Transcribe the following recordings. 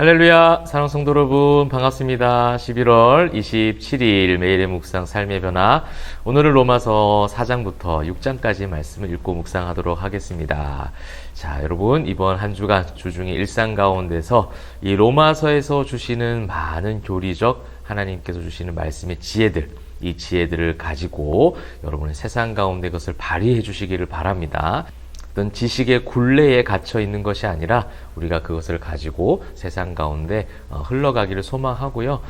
할렐루야, 사랑 성도 여러분 반갑습니다. 11월 27일 매일의 묵상 삶의 변화, 오늘은 로마서 4장부터 6장까지 말씀을 읽고 묵상하도록 하겠습니다. 자, 여러분, 이번 한 주간 주중의 일상 가운데서 이 로마서에서 주시는 많은 교리적 하나님께서 주시는 말씀의 지혜들, 이 지혜들을 가지고 여러분의 세상 가운데 그것을 발휘해 주시기를 바랍니다. 어떤 지식의 굴레에 갇혀 있는 것이 아니라 우리가 그것을 가지고 세상 가운데 흘러가기를 소망하고요.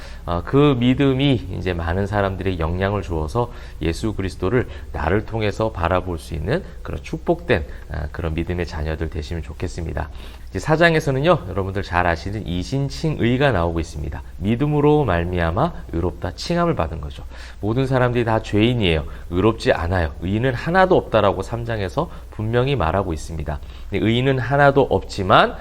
그 믿음이 이제 많은 사람들에게 영향을 주어서 예수 그리스도를 나를 통해서 바라볼 수 있는 그런 축복된 그런 믿음의 자녀들 되시면 좋겠습니다. 이제 4장에서는요, 여러분들 잘 아시는 이신칭의가 나오고 있습니다. 믿음으로 말미암아 의롭다 칭함을 받은 거죠. 모든 사람들이 다 죄인이에요. 의롭지 않아요. 의인은 하나도 없다라고 3장에서 분명히 말하고 있습니다. 의인은 하나도 없지만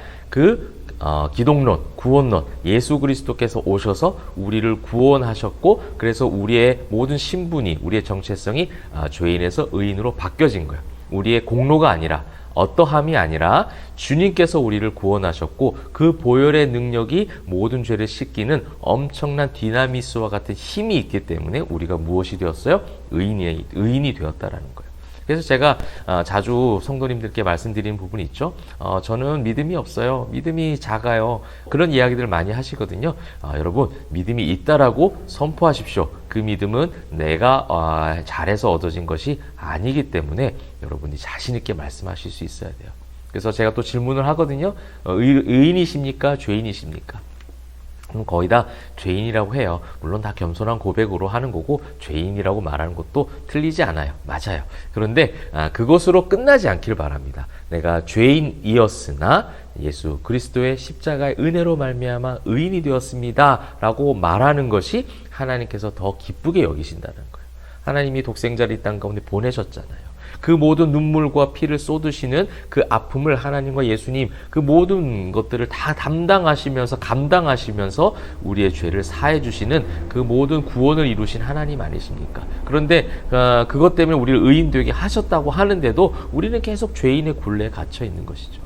기독론, 구원론, 예수 그리스도께서 오셔서 우리를 구원하셨고, 그래서 우리의 모든 신분이, 우리의 정체성이 죄인에서 의인으로 바뀌어진 거예요. 우리의 공로가 아니라, 어떠함이 아니라 주님께서 우리를 구원하셨고, 그 보혈의 능력이 모든 죄를 씻기는 엄청난 디나미스와 같은 힘이 있기 때문에 우리가 무엇이 되었어요? 의인이 되었다라는 거예요. 그래서 제가 자주 성도님들께 말씀드리는 부분이 있죠. 저는 믿음이 없어요. 믿음이 작아요. 그런 이야기들을 많이 하시거든요. 여러분, 믿음이 있다라고 선포하십시오. 그 믿음은 내가 잘해서 얻어진 것이 아니기 때문에 여러분이 자신 있게 말씀하실 수 있어야 돼요. 그래서 제가 또 질문을 하거든요. 의인이십니까? 죄인이십니까? 거의 다 죄인이라고 해요. 물론 다 겸손한 고백으로 하는 거고, 죄인이라고 말하는 것도 틀리지 않아요. 맞아요. 그런데 그것으로 끝나지 않길 바랍니다. 내가 죄인이었으나 예수 그리스도의 십자가의 은혜로 말미암아 의인이 되었습니다 라고 말하는 것이 하나님께서 더 기쁘게 여기신다는 거예요. 하나님이 독생자를 이 땅 가운데 보내셨잖아요. 그 모든 눈물과 피를 쏟으시는 그 아픔을 하나님과 예수님, 그 모든 것들을 다 담당하시면서 감당하시면서 우리의 죄를 사해 주시는 그 모든 구원을 이루신 하나님 아니십니까? 그런데 그것 때문에 우리를 의인 되게 하셨다고 하는데도 우리는 계속 죄인의 굴레에 갇혀 있는 것이죠.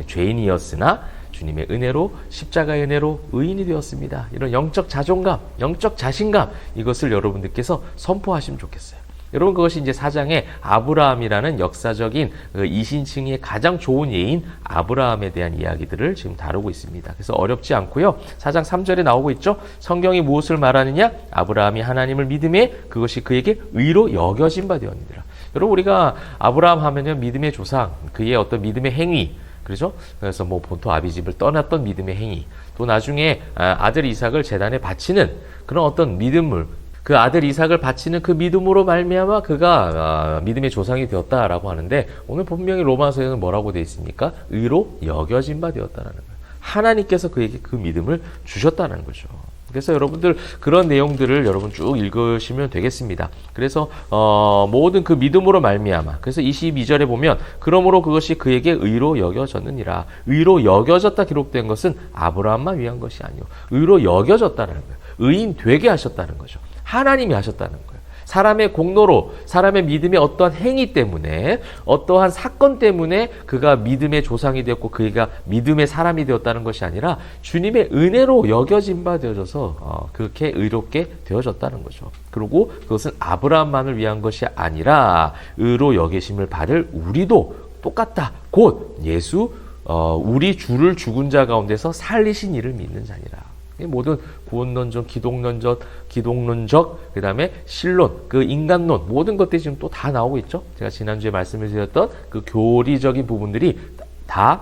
죄인이었으나 주님의 은혜로, 십자가의 은혜로 의인이 되었습니다. 이런 영적 자존감, 영적 자신감, 이것을 여러분들께서 선포하시면 좋겠어요. 여러분, 그것이 이제 4장에 아브라함이라는 역사적인 이신칭의 가장 좋은 예인 아브라함에 대한 이야기들을 지금 다루고 있습니다. 그래서 어렵지 않고요. 4장 3절에 나오고 있죠. 성경이 무엇을 말하느냐? 아브라함이 하나님을 믿음에 그것이 그에게 의로 여겨진 바 되었느니라. 여러분, 우리가 아브라함 하면요, 믿음의 조상, 그의 어떤 믿음의 행위, 그렇죠? 그래서 본토 아비집을 떠났던 믿음의 행위, 또 나중에 아들 이삭을 제단에 바치는 그런 어떤 믿음을, 그 아들 이삭을 바치는 그 믿음으로 말미암아 그가 믿음의 조상이 되었다라고 하는데, 오늘 분명히 로마서에는 뭐라고 되어 있습니까? 의로 여겨진 바 되었다라는 거예요. 하나님께서 그에게 그 믿음을 주셨다는 거죠. 그래서 여러분들 그런 내용들을 여러분 쭉 읽으시면 되겠습니다. 그래서 모든 그 믿음으로 말미암아, 그래서 22절에 보면 그러므로 그것이 그에게 의로 여겨졌느니라. 의로 여겨졌다 기록된 것은 아브라함만 위한 것이 아니요, 의로 여겨졌다는 거예요. 의인 되게 하셨다는 거죠. 하나님이 하셨다는 거예요. 사람의 공로로, 사람의 믿음의 어떠한 행위 때문에, 어떠한 사건 때문에 그가 믿음의 조상이 되었고 그가 믿음의 사람이 되었다는 것이 아니라 주님의 은혜로 여겨진 바 되어져서 그렇게 의롭게 되어졌다는 거죠. 그리고 그것은 아브라함만을 위한 것이 아니라 의로 여기심을 받을 우리도 똑같다. 곧 예수, 우리 주를 죽은 자 가운데서 살리신 이를 믿는 자니라. 모든 구원론적, 기독론적, 그 다음에 신론, 그 인간론, 모든 것들이 지금 또 다 나오고 있죠. 제가 지난주에 말씀을 드렸던 그 교리적인 부분들이 다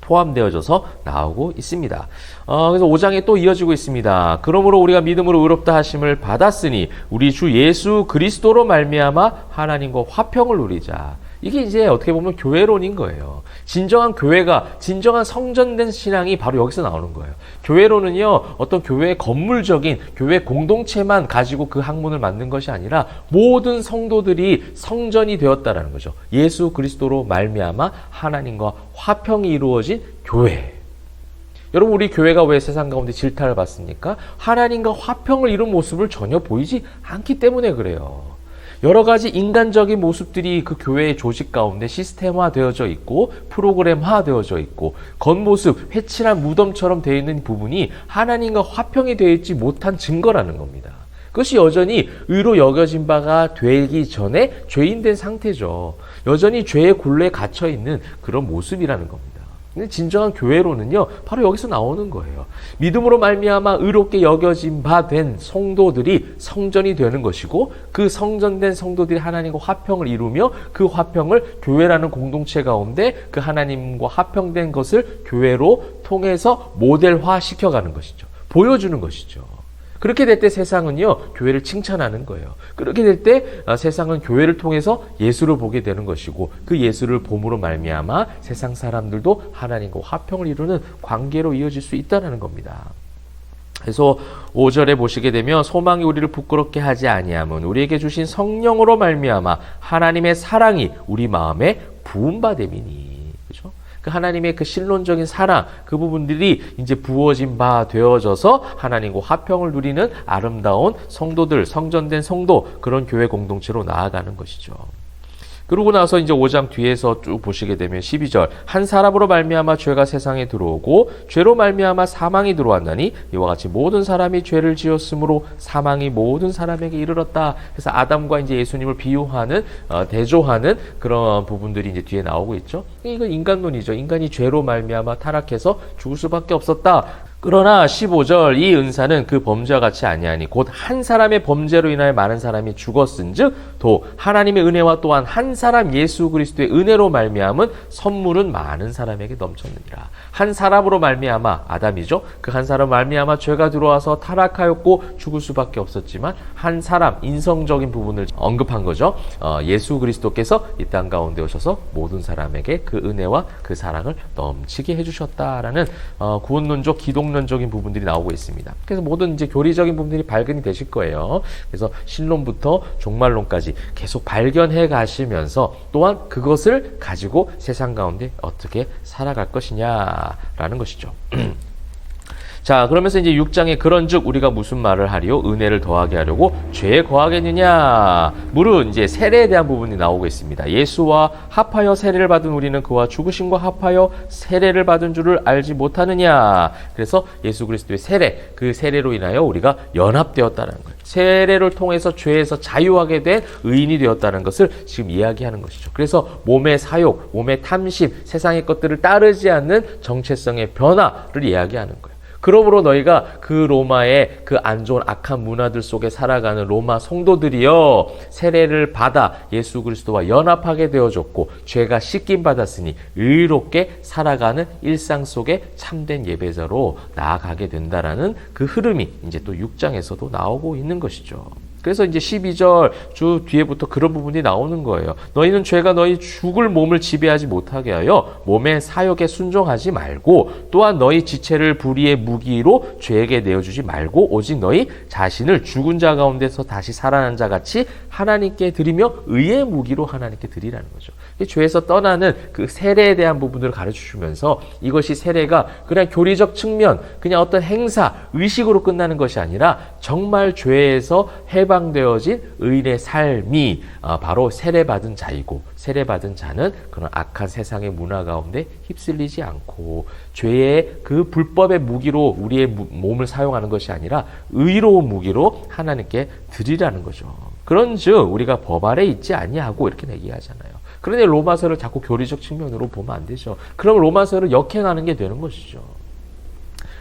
포함되어져서 나오고 있습니다. 그래서 5장에 또 이어지고 있습니다. 그러므로 우리가 믿음으로 의롭다 하심을 받았으니 우리 주 예수 그리스도로 말미암아 하나님과 화평을 누리자. 이게 이제 어떻게 보면 교회론인 거예요. 진정한 교회가, 진정한 성전된 신앙이 바로 여기서 나오는 거예요. 교회론은요, 어떤 교회의 건물적인 교회 공동체만 가지고 그 학문을 만든 것이 아니라 모든 성도들이 성전이 되었다라는 거죠. 예수 그리스도로 말미암아 하나님과 화평이 이루어진 교회. 여러분, 우리 교회가 왜 세상 가운데 질타를 받습니까? 하나님과 화평을 이룬 모습을 전혀 보이지 않기 때문에 그래요. 여러 가지 인간적인 모습들이 그 교회의 조직 가운데 시스템화되어져 있고 프로그램화되어져 있고 겉모습 회칠한 무덤처럼 되어 있는 부분이 하나님과 화평이 되어 있지 못한 증거라는 겁니다. 그것이 여전히 의로 여겨진 바가 되기 전에 죄인된 상태죠. 여전히 죄의 굴레에 갇혀 있는 그런 모습이라는 겁니다. 근데 진정한 교회로는요, 바로 여기서 나오는 거예요. 믿음으로 말미암아 의롭게 여겨진 바 된 성도들이 성전이 되는 것이고, 그 성전된 성도들이 하나님과 화평을 이루며 그 화평을 교회라는 공동체 가운데 그 하나님과 화평된 것을 교회로 통해서 모델화 시켜가는 것이죠. 보여주는 것이죠. 그렇게 될 때 세상은요, 교회를 칭찬하는 거예요. 그렇게 될 때 세상은 교회를 통해서 예수를 보게 되는 것이고, 그 예수를 봄으로 말미암아 세상 사람들도 하나님과 화평을 이루는 관계로 이어질 수 있다는 겁니다. 그래서 5절에 보시게 되면 소망이 우리를 부끄럽게 하지 아니함은 우리에게 주신 성령으로 말미암아 하나님의 사랑이 우리 마음에 부음받음이니. 그렇죠? 그 하나님의 그 신론적인 사랑, 그 부분들이 이제 부어진 바 되어져서 하나님과 화평을 누리는 아름다운 성도들, 성전된 성도, 그런 교회 공동체로 나아가는 것이죠. 그러고 나서 이제 5장 뒤에서 쭉 보시게 되면 12절, 한 사람으로 말미암아 죄가 세상에 들어오고 죄로 말미암아 사망이 들어왔나니 이와 같이 모든 사람이 죄를 지었으므로 사망이 모든 사람에게 이르렀다. 그래서 아담과 이제 예수님을 비유하는 대조하는 그런 부분들이 이제 뒤에 나오고 있죠. 이건 인간론이죠. 인간이 죄로 말미암아 타락해서 죽을 수밖에 없었다. 그러나 15절 이 은사는 그 범죄와 같이 아니하니 곧 한 사람의 범죄로 인하여 많은 사람이 죽었은즉 또 하나님의 은혜와 또한 한 사람 예수 그리스도의 은혜로 말미암은 선물은 많은 사람에게 넘쳤느니라. 한 사람으로 말미암아 아담이죠. 그 한 사람 말미암아 죄가 들어와서 타락하였고 죽을 수밖에 없었지만 한 사람 인성적인 부분을 언급한 거죠. 예수 그리스도께서 이 땅 가운데 오셔서 모든 사람에게 그 은혜와 그 사랑을 넘치게 해주셨다라는 구원론적 기독론적인 부분들이 나오고 있습니다. 그래서 모든 이제 교리적인 부분들이 발견이 되실 거예요. 그래서 신론부터 종말론까지 계속 발견해 가시면서 또한 그것을 가지고 세상 가운데 어떻게 살아갈 것이냐라는 것이죠. 자, 그러면서 이제 6장에 그런즉 우리가 무슨 말을 하리요? 은혜를 더하게 하려고 죄에 거하겠느냐? 물은 이제 세례에 대한 부분이 나오고 있습니다. 예수와 합하여 세례를 받은 우리는 그와 죽으심과 합하여 세례를 받은 줄을 알지 못하느냐? 그래서 예수 그리스도의 세례, 그 세례로 인하여 우리가 연합되었다는 거예요. 세례를 통해서 죄에서 자유하게 된 의인이 되었다는 것을 지금 이야기하는 것이죠. 그래서 몸의 사욕, 몸의 탐심, 세상의 것들을 따르지 않는 정체성의 변화를 이야기하는 거예요. 그러므로 너희가 그 로마의 그 안 좋은 악한 문화들 속에 살아가는 로마 성도들이여 세례를 받아 예수 그리스도와 연합하게 되어졌고 죄가 씻김 받았으니 의롭게 살아가는 일상 속에 참된 예배자로 나아가게 된다라는 그 흐름이 이제 또 6장에서도 나오고 있는 것이죠. 그래서 이제 12절 주 뒤에부터 그런 부분이 나오는 거예요. 너희는 죄가 너희 죽을 몸을 지배하지 못하게 하여 몸의 사욕에 순종하지 말고 또한 너희 지체를 불의의 무기로 죄에게 내어주지 말고 오직 너희 자신을 죽은 자 가운데서 다시 살아난 자 같이 하나님께 드리며 의의 무기로 하나님께 드리라는 거죠. 죄에서 떠나는 그 세례에 대한 부분들을 가르쳐주면서 이것이 세례가 그냥 교리적 측면, 그냥 어떤 행사, 의식으로 끝나는 것이 아니라 정말 죄에서 해방되어진 의인의 삶이 바로 세례받은 자이고 세례받은 자는 그런 악한 세상의 문화 가운데 휩쓸리지 않고 죄의 그 불법의 무기로 우리의 몸을 사용하는 것이 아니라 의로운 무기로 하나님께 드리라는 거죠. 그런즉 우리가 법 아래 있지 아니하고 이렇게 얘기하잖아요. 그런데 로마서를 자꾸 교리적 측면으로 보면 안 되죠. 그럼 로마서를 역행하는 게 되는 것이죠.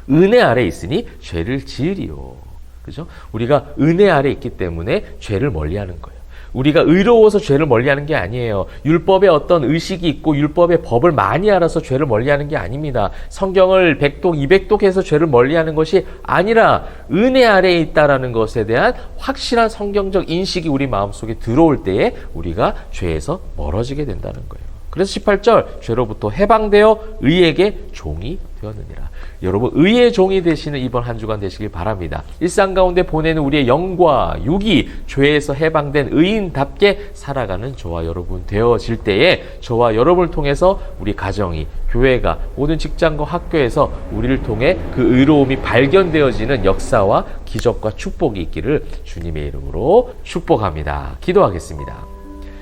은혜 아래 있으니 죄를 지으리요. 그죠? 우리가 은혜 아래 있기 때문에 죄를 멀리하는 거예요. 우리가 의로워서 죄를 멀리하는 게 아니에요. 율법에 어떤 의식이 있고 율법의 법을 많이 알아서 죄를 멀리하는 게 아닙니다. 성경을 100독, 200독 해서 죄를 멀리하는 것이 아니라 은혜 아래에 있다라는 것에 대한 확실한 성경적 인식이 우리 마음속에 들어올 때에 우리가 죄에서 멀어지게 된다는 거예요. 그래서 18절 죄로부터 해방되어 의에게 종이 되었느니라. 여러분 의의 종이 되시는 이번 한 주간 되시길 바랍니다. 일상 가운데 보내는 우리의 영과 육이 죄에서 해방된 의인답게 살아가는 저와 여러분 되어질 때에 저와 여러분을 통해서 우리 가정이 교회가 모든 직장과 학교에서 우리를 통해 그 의로움이 발견되어지는 역사와 기적과 축복이 있기를 주님의 이름으로 축복합니다. 기도하겠습니다.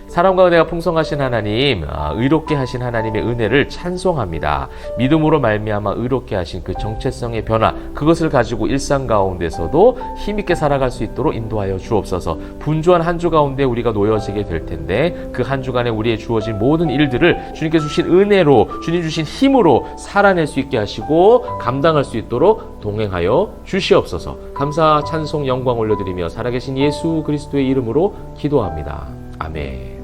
사랑과 은혜가 풍성하신 하나님, 의롭게 하신 하나님의 은혜를 찬송합니다. 믿음으로 말미암아 의롭게 하신 그 정체성의 변화, 그것을 가지고 일상 가운데서도 힘있게 살아갈 수 있도록 인도하여 주옵소서. 분주한 한 주 가운데 우리가 놓여지게 될 텐데 그 한 주간에 우리의 주어진 모든 일들을 주님께서 주신 은혜로, 주님 주신 힘으로 살아낼 수 있게 하시고 감당할 수 있도록 동행하여 주시옵소서. 감사, 찬송, 영광 올려드리며 살아계신 예수 그리스도의 이름으로 기도합니다. 아멘.